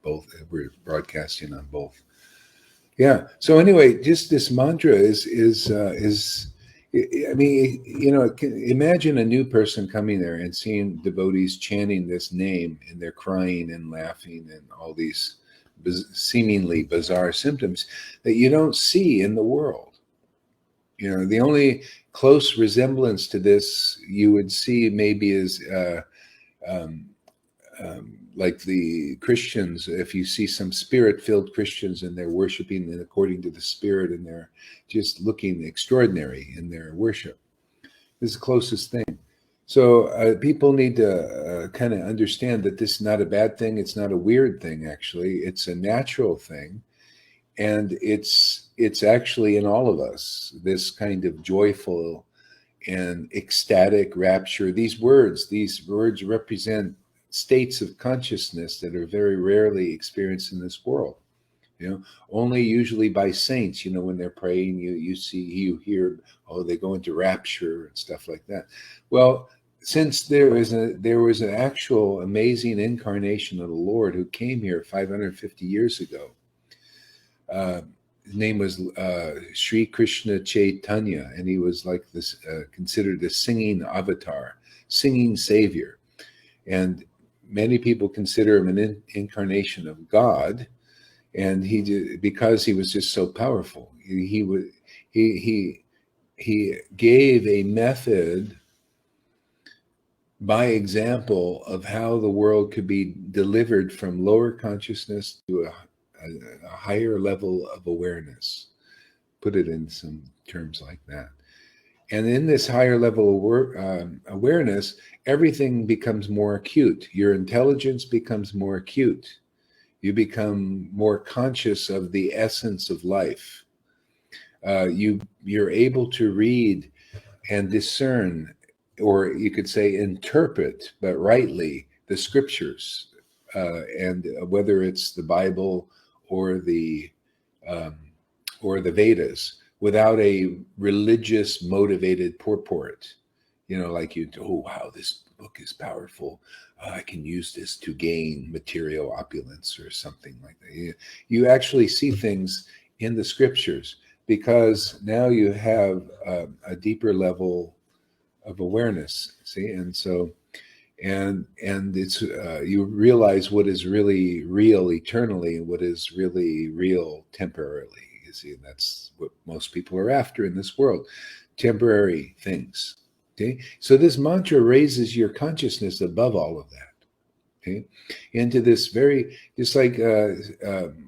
both. We're broadcasting on both. Yeah. So anyway, just this mantra is. I mean, imagine a new person coming there and seeing devotees chanting this name, and they're crying and laughing and all these seemingly bizarre symptoms that you don't see in the world. The only close resemblance to this you would see maybe is like the Christians. If you see some spirit-filled Christians and they're worshiping according to the Spirit, and they're just looking extraordinary in their worship, this is the closest thing. So people need to kind of understand that this is not a bad thing. It's not a weird thing, actually. It's a natural thing. And it's actually in all of us, this kind of joyful and ecstatic rapture. These words represent states of consciousness that are very rarely experienced in this world. Only usually by saints, when they're praying, you hear, oh, they go into rapture and stuff like that. Well, since there was an actual amazing incarnation of the Lord who came here 550 years ago. His name was Sri Krishna Caitanya, and he was like this, considered a singing avatar, singing savior. And many people consider him an incarnation of God, and because he was just so powerful. He gave a method by example of how the world could be delivered from lower consciousness to a higher level of awareness. Put it in some terms like that. And in this higher level of awareness, everything becomes more acute. Your intelligence becomes more acute. You become more conscious of the essence of life. You're able to read and discern, or you could say interpret, but rightly, the scriptures, and whether it's the Bible or the Vedas, without a religious motivated purport. Like oh wow, this book is powerful. I can use this to gain material opulence or something like that. You actually see things in the scriptures because now you have a deeper level of awareness. See, and so and it's you realize what is really real eternally and what is really real temporarily. You see, and that's what most people are after in this world, temporary things. Okay, so this mantra raises your consciousness above all of that. Okay, into this very, just like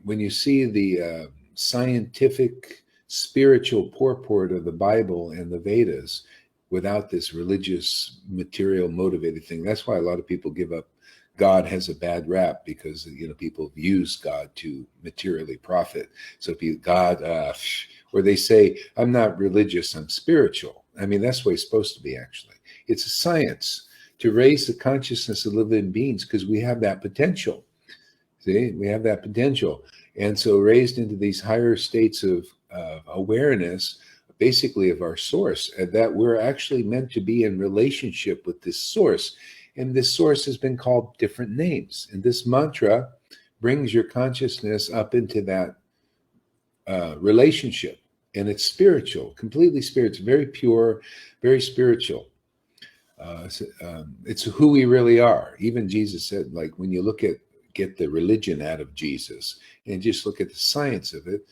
when you see the scientific, spiritual purport of the Bible and the Vedas, without this religious, material motivated thing. That's why a lot of people give up. God has a bad rap because people use God to materially profit. So God, or they say, I'm not religious, I'm spiritual. I mean, that's what it's supposed to be, actually. It's a science to raise the consciousness of living beings because we have that potential. See, we have that potential. And so raised into these higher states of awareness, basically of our source, and that we're actually meant to be in relationship with this source. And this source has been called different names. And this mantra brings your consciousness up into that relationship. And it's spiritual, completely spiritual, very pure, very spiritual. It's who we really are. Even Jesus said, like, when you get the religion out of Jesus and just look at the science of it,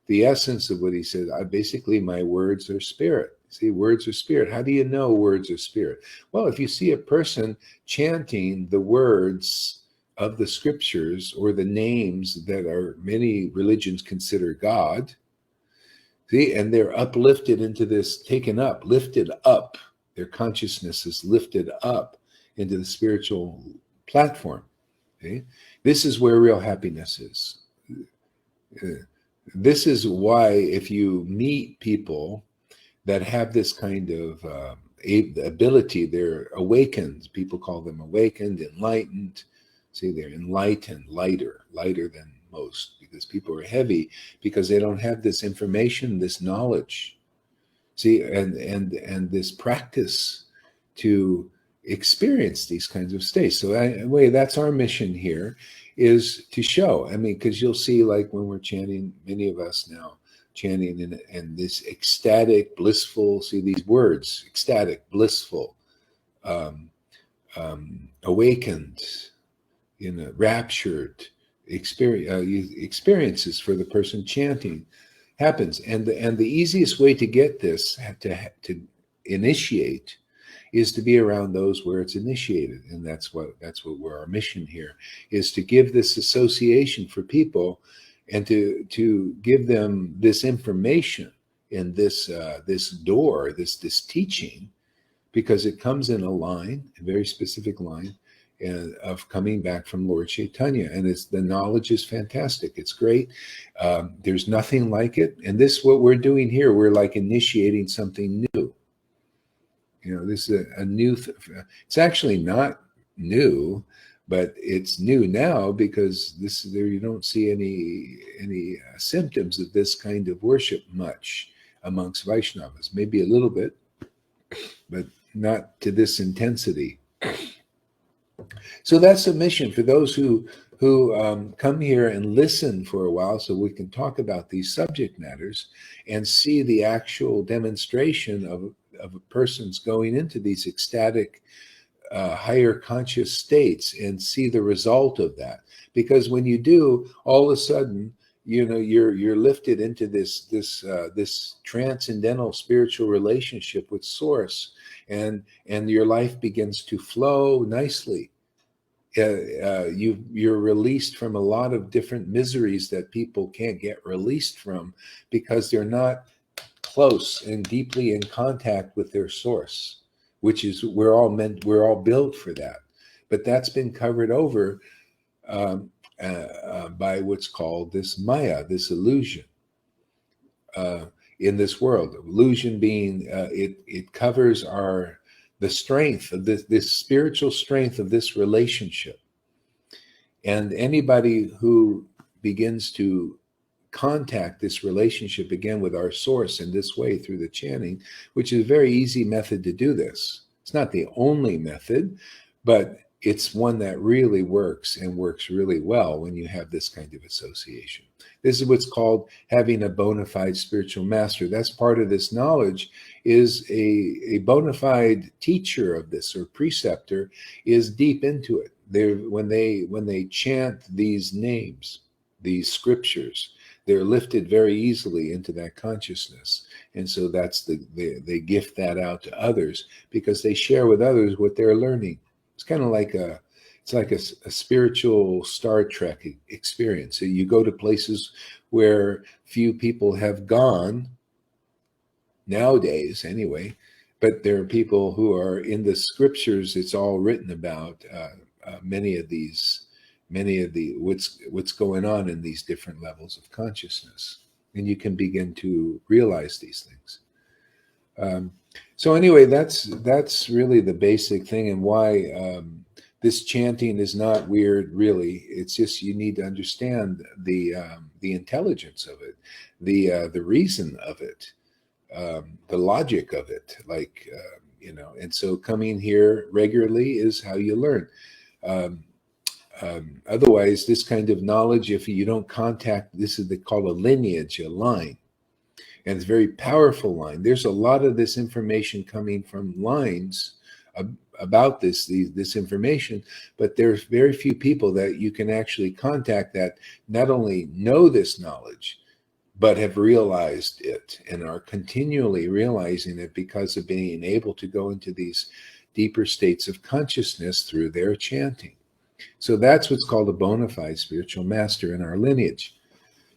the essence of what he said, basically, my words are spirit. See, words are spirit. How do you know words are spirit? Well, if you see a person chanting the words of the scriptures or the names that are many religions consider God, see, and they're uplifted into this, taken up, lifted up. Their consciousness is lifted up into the spiritual platform. Okay? This is where real happiness is. This is why if you meet people that have this kind of ability, they're awakened. People call them awakened, enlightened. See, they're enlightened, lighter than most, because people are heavy because they don't have this information, this knowledge. See, and this practice to experience these kinds of states. So anyway, that's our mission here, is to show. I mean, because you'll see, like when we're chanting, many of us now chanting in this ecstatic, blissful, see these words, ecstatic, blissful, awakened, raptured experiences for the person chanting happens. And the easiest way to get this, to initiate, is to be around those where it's initiated. And that's what our mission here is, to give this association for people, and to give them this information in this door, this teaching, because it comes in a line, a very specific line, of coming back from Lord Chaitanya. And the knowledge is fantastic. It's great. There's nothing like it. And this, what we're doing here, we're like initiating something new. This is a new, it's actually not new, but it's new now because you don't see any symptoms of this kind of worship much amongst Vaishnavas. Maybe a little bit, but not to this intensity. So that's the mission for those who come here and listen for a while, so we can talk about these subject matters and see the actual demonstration of a person's going into these ecstatic, higher conscious states, and see the result of that. Because when you do, all of a sudden, you're lifted into this transcendental spiritual relationship with Source, and your life begins to flow nicely. You're released from a lot of different miseries that people can't get released from because they're not close and deeply in contact with their Source, which is we're all built for that. But that's been covered over by what's called this Maya, this illusion in this world. Illusion being it covers the strength of this spiritual strength of this relationship. And anybody who begins to contact this relationship again with our Source in this way through the chanting, which is a very easy method to do this. It's not the only method, but it's one that really works, and works really well when you have this kind of association. This is what's called having a bona fide spiritual master. That's part of this knowledge, is a bona fide teacher of this, or preceptor, is deep into it. When they chant these names, these scriptures, they're lifted very easily into that consciousness. And so they gift that out to others, because they share with others what they're learning. It's kind of like a spiritual Star Trek experience. So you go to places where few people have gone, nowadays anyway, but there are people who are in the scriptures. It's all written about many of what's going on in these different levels of consciousness, and you can begin to realize these things. So anyway, that's really the basic thing, and why this chanting is not weird, really. It's just you need to understand the intelligence of it, the reason of it, the logic of it, and so coming here regularly is how you learn. Otherwise, this kind of knowledge, if you don't contact, this is called a lineage, a line. And it's a very powerful line. There's a lot of this information coming from lines about this information, but there's very few people that you can actually contact that not only know this knowledge, but have realized it and are continually realizing it because of being able to go into these deeper states of consciousness through their chanting. So that's what's called a bona fide spiritual master in our lineage,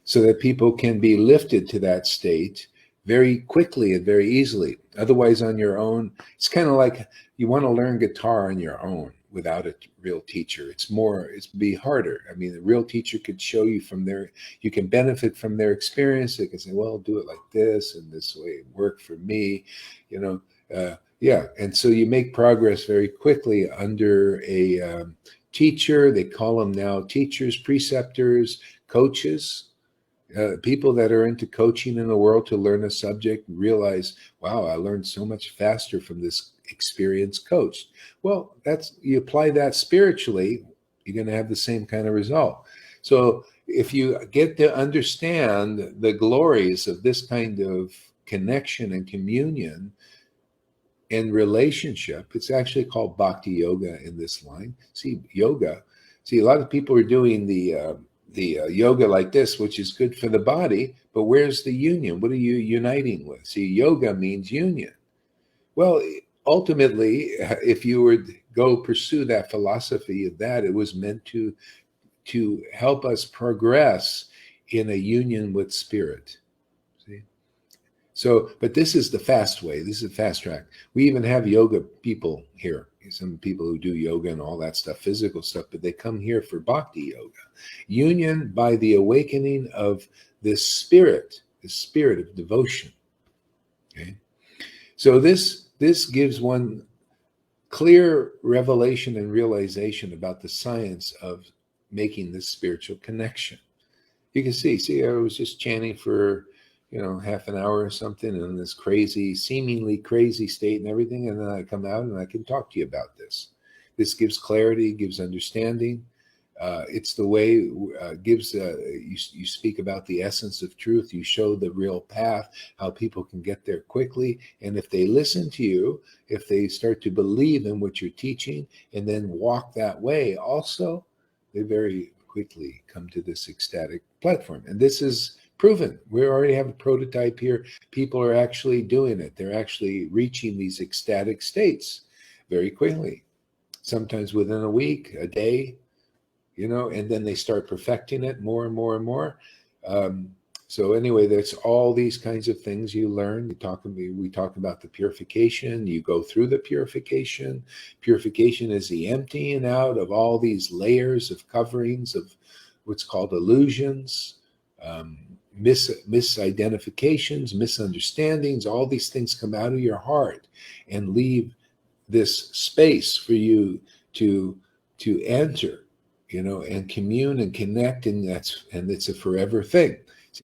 so that people can be lifted to that state very quickly and very easily. Otherwise, on your own, it's kind of like you want to learn guitar on your own without a real teacher. It's be harder. I mean, the real teacher could show you you can benefit from their experience. They can say, well, do it like this and this way, it worked for me, yeah. And so you make progress very quickly under a teacher. They call them now teachers, preceptors, coaches. People that are into coaching in the world to learn a subject realize, wow, I learned so much faster from this experienced coach. Well, you apply that spiritually. you're going to have the same kind of result. So if you get to understand the glories of this kind of connection and communion and relationship, it's actually called bhakti yoga in this line. See, yoga. See, a lot of people are doing the yoga like this, which is good for the body, but where's the union? What are you uniting with? See, yoga means union. Well, ultimately, if you were to go pursue that philosophy of that, it was meant to help us progress in a union with spirit. See? So, but this is the fast way. This is a fast track. We even have yoga people here. Some people who do yoga and all that stuff, physical stuff, but they come here for bhakti yoga. Union by the awakening of this spirit of devotion. Okay. So this gives one clear revelation and realization about the science of making this spiritual connection. You can see, I was just chanting for, half an hour or something in this seemingly crazy state and everything. And then I come out and I can talk to you about this. This gives clarity, gives understanding. It's the way you speak about the essence of truth. You show the real path, how people can get there quickly. And if they listen to you, if they start to believe in what you're teaching and then walk that way also, they very quickly come to this ecstatic platform. And this is proven. We already have a prototype here. People are actually doing it. They're actually reaching these ecstatic states very quickly, sometimes within a week, a day, and then they start perfecting it more and more and more. So anyway, there's all these kinds of things you learn. We talk about the purification. You go through the purification. Purification is the emptying out of all these layers of coverings of what's called illusions, misidentifications, misunderstandings. All these things come out of your heart and leave this space for you to enter, and commune and connect, and it's a forever thing.